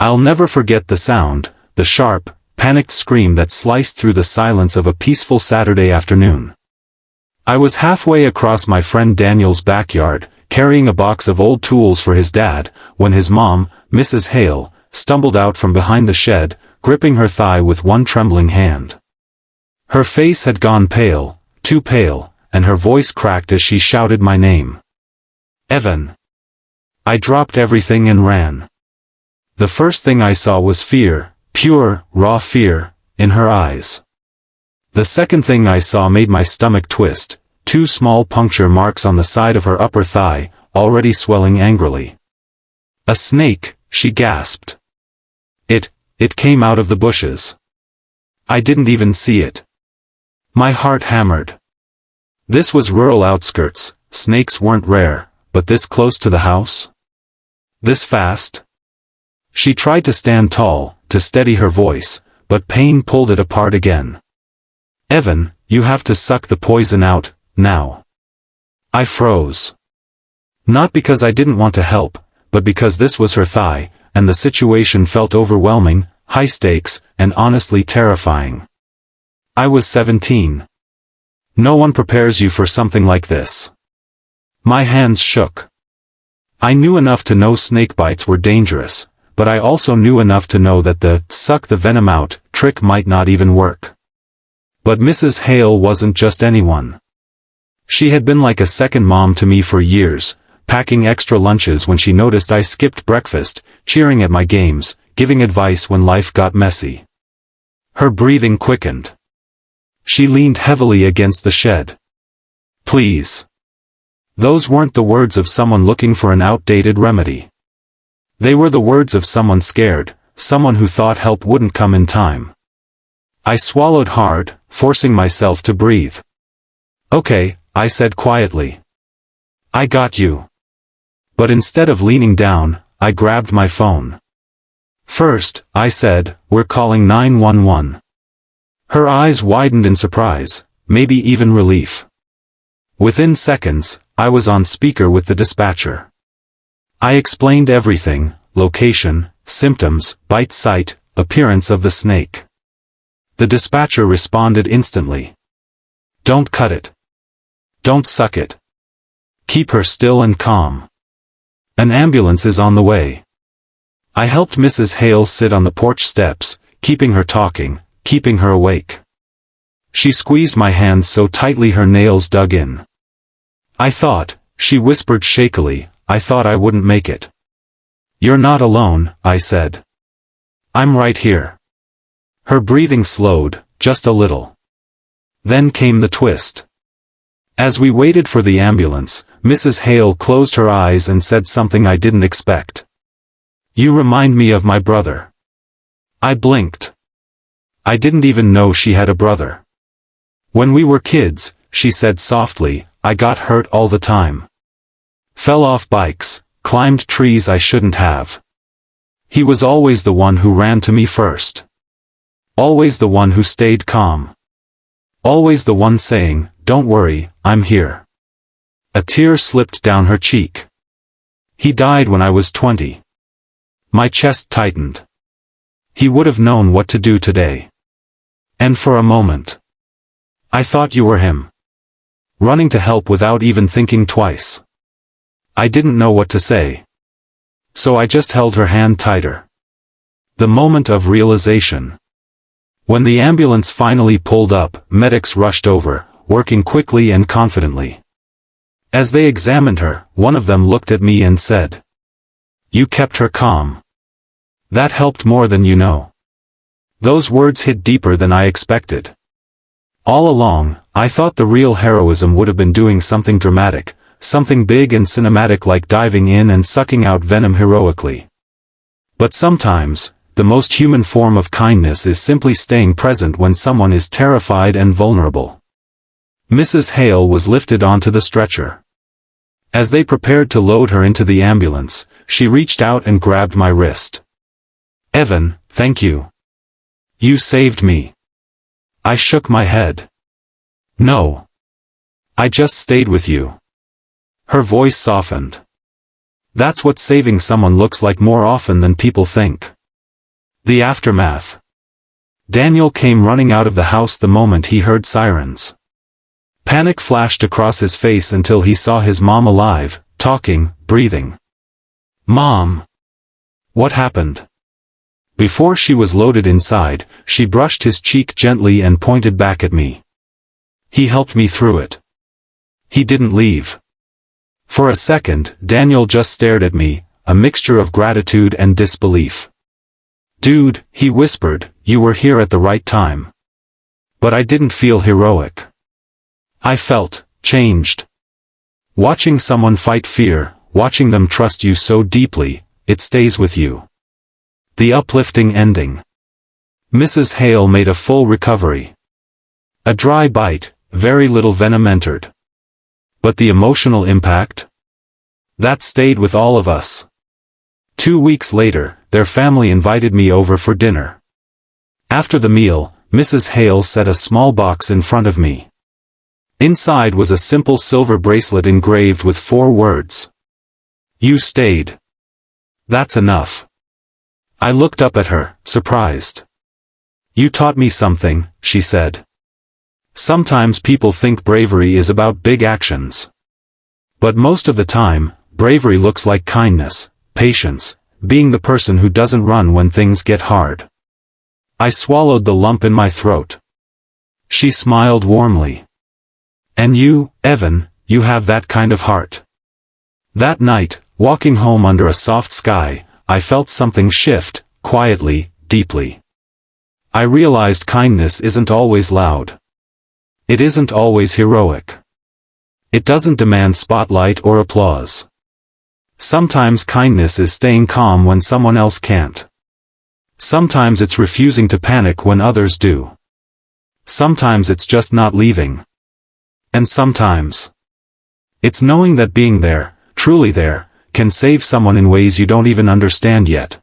I'll never forget the sound, the sharp, panicked scream that sliced through the silence of a peaceful Saturday afternoon. I was halfway across my friend Daniel's backyard, carrying a box of old tools for his dad, when his mom, Mrs. Hale, stumbled out from behind the shed, gripping her thigh with one trembling hand. Her face had gone pale, too pale, and her voice cracked as she shouted my name. Evan. I dropped everything and ran. The first thing I saw was fear, pure, raw fear, in her eyes. The second thing I saw made my stomach twist, 2 small puncture marks on the side of her upper thigh, already swelling angrily. A snake, she gasped. It came out of the bushes. I didn't even see it. My heart hammered. This was rural outskirts, snakes weren't rare, but this close to the house? This fast? She tried to stand tall, to steady her voice, but pain pulled it apart again. Evan, you have to suck the poison out, now. I froze. Not because I didn't want to help, but because this was her thigh, and the situation felt overwhelming, high stakes, and honestly terrifying. I was 17. No one prepares you for something like this. My hands shook. I knew enough to know snake bites were dangerous, but I also knew enough to know that the suck the venom out trick might not even work. But Mrs. Hale wasn't just anyone. She had been like a second mom to me for years, packing extra lunches when she noticed I skipped breakfast, cheering at my games, giving advice when life got messy. Her breathing quickened. She leaned heavily against the shed. Please. Those weren't the words of someone looking for an outdated remedy. They were the words of someone scared, someone who thought help wouldn't come in time. I swallowed hard, forcing myself to breathe. Okay, I said quietly. I got you. But instead of leaning down, I grabbed my phone. First, I said, we're calling 911. Her eyes widened in surprise, maybe even relief. Within seconds, I was on speaker with the dispatcher. I explained everything, location, symptoms, bite site, appearance of the snake. The dispatcher responded instantly. Don't cut it. Don't suck it. Keep her still and calm. An ambulance is on the way. I helped Mrs. Hale sit on the porch steps, keeping her talking, keeping her awake. She squeezed my hand so tightly her nails dug in. I thought, she whispered shakily, I thought I wouldn't make it. You're not alone, I said. I'm right here. Her breathing slowed, just a little. Then came the twist. As we waited for the ambulance, Mrs. Hale closed her eyes and said something I didn't expect. You remind me of my brother. I blinked. I didn't even know she had a brother. When we were kids, she said softly, I got hurt all the time. Fell off bikes, climbed trees I shouldn't have. He was always the one who ran to me first. Always the one who stayed calm. Always the one saying, don't worry, I'm here. A tear slipped down her cheek. He died when I was 20. My chest tightened. He would have known what to do today. And for a moment, I thought you were him. Running to help without even thinking twice. I didn't know what to say. So I just held her hand tighter. The moment of realization. When the ambulance finally pulled up, medics rushed over, working quickly and confidently. As they examined her, one of them looked at me and said, You kept her calm. That helped more than you know. Those words hit deeper than I expected. All along, I thought the real heroism would have been doing something dramatic, something big and cinematic like diving in and sucking out venom heroically. But sometimes, the most human form of kindness is simply staying present when someone is terrified and vulnerable. Mrs. Hale was lifted onto the stretcher. As they prepared to load her into the ambulance, she reached out and grabbed my wrist. Evan, thank you. You saved me. I shook my head. No. I just stayed with you. Her voice softened. That's what saving someone looks like more often than people think. The aftermath. Daniel came running out of the house the moment he heard sirens. Panic flashed across his face until he saw his mom alive, talking, breathing. "Mom! What happened?" Before she was loaded inside, she brushed his cheek gently and pointed back at me. "He helped me through it. He didn't leave." For a second, Daniel just stared at me, a mixture of gratitude and disbelief. "Dude," he whispered, "you were here at the right time." But I didn't feel heroic. I felt changed. Watching someone fight fear, watching them trust you so deeply, it stays with you. The uplifting ending. Mrs. Hale made a full recovery. A dry bite, very little venom entered. But the emotional impact? That stayed with all of us. 2 weeks later, their family invited me over for dinner. After the meal, Mrs. Hale set a small box in front of me. Inside was a simple silver bracelet engraved with 4 words. "You stayed. That's enough." I looked up at her, surprised. "You taught me something," she said. "Sometimes people think bravery is about big actions. But most of the time, bravery looks like kindness, patience, being the person who doesn't run when things get hard." I swallowed the lump in my throat. She smiled warmly. "And you, Evan, you have that kind of heart." That night, walking home under a soft sky, I felt something shift, quietly, deeply. I realized kindness isn't always loud. It isn't always heroic. It doesn't demand spotlight or applause. Sometimes kindness is staying calm when someone else can't. Sometimes it's refusing to panic when others do. Sometimes it's just not leaving. And sometimes it's knowing that being there, truly there, can save someone in ways you don't even understand yet.